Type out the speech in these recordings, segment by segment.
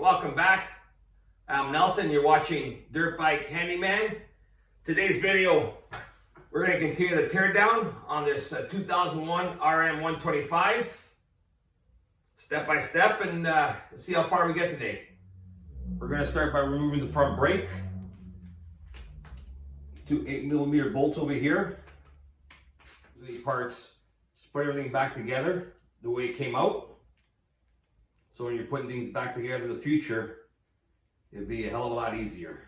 welcome back. I'm Nelson, you're watching Dirt Bike Handyman. Today's video, we're going to continue the teardown on this 2001 RM125. Step by step, and let's see how far we get today. We're going to start by removing the front brake. Two 8mm bolts over here. These parts, just put everything back together the way it came out. So when you're putting things back together in the future, it'll be a hell of a lot easier.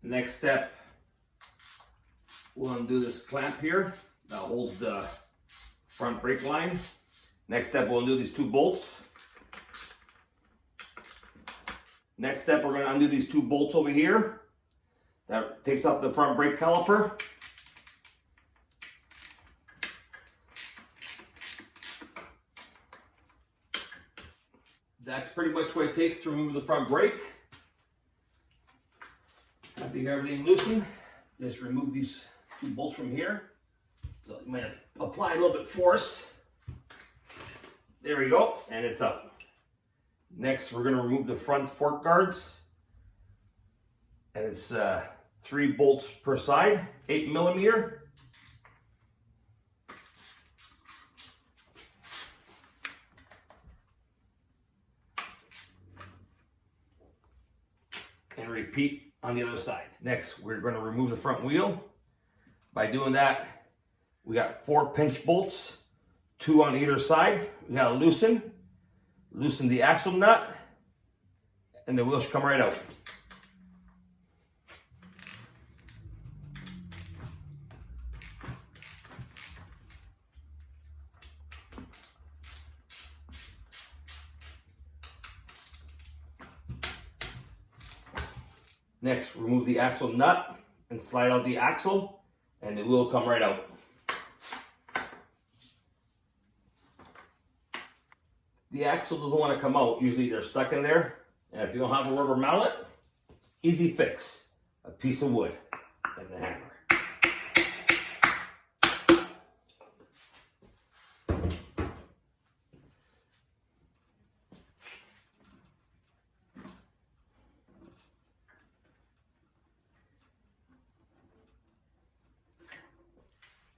The next step, we'll undo this clamp here that holds the front brake line. Next step, we'll undo these two bolts. Next step, we're going to undo these two bolts over here. That takes off the front brake caliper. That's pretty much what it takes to remove the front brake. After you get everything loosened, just remove these two bolts from here. So you might apply a little bit of force. There we go, and it's up. Next, we're going to remove the front fork guards. And it's 3 bolts per side, 8mm. And repeat on the other side. Next, we're going to remove the front wheel. By doing that, we got 4 pinch bolts, 2 on either side. We got to loosen the axle nut, and the wheel should come right out. Next, remove the axle nut and slide out the axle, and it will come right out. The axle doesn't want to come out. Usually they're stuck in there. And if you don't have a rubber mallet, easy fix. A piece of wood and the hammer.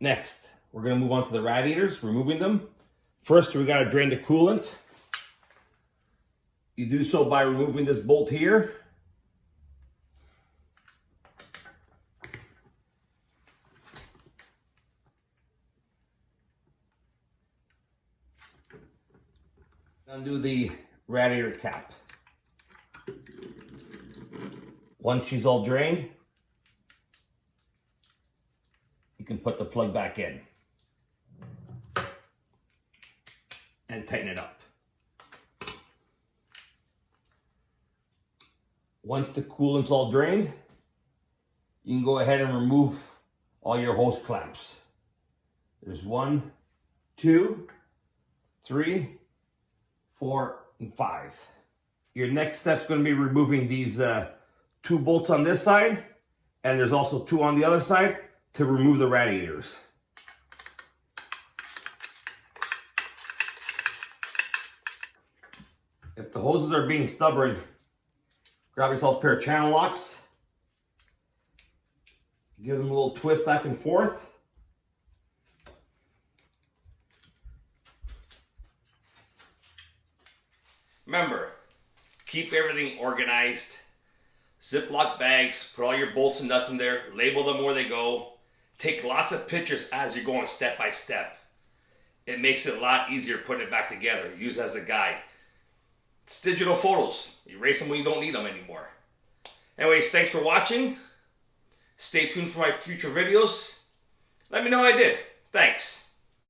Next, we're going to move on to the radiators, removing them. First, we got to drain the coolant. You do so by removing this bolt here. Undo the radiator cap. Once she's all drained, you can put the plug back in and tighten it up. Once the coolant's all drained, you can go ahead and remove all your hose clamps. There's 1, 2, 3, 4, and 5. Your next step's going to be removing these 2 bolts on this side, and there's also 2 on the other side to remove the radiators. If the hoses are being stubborn, grab yourself a pair of channel locks. Give them a little twist back and forth. Remember, keep everything organized. Ziploc bags, put all your bolts and nuts in there, label them where they go. Take lots of pictures as you're going step by step. It makes it a lot easier putting it back together. Use it as a guide. It's digital photos. Erase them when you don't need them anymore. Anyways, thanks for watching. Stay tuned for my future videos. Let me know how I did. Thanks.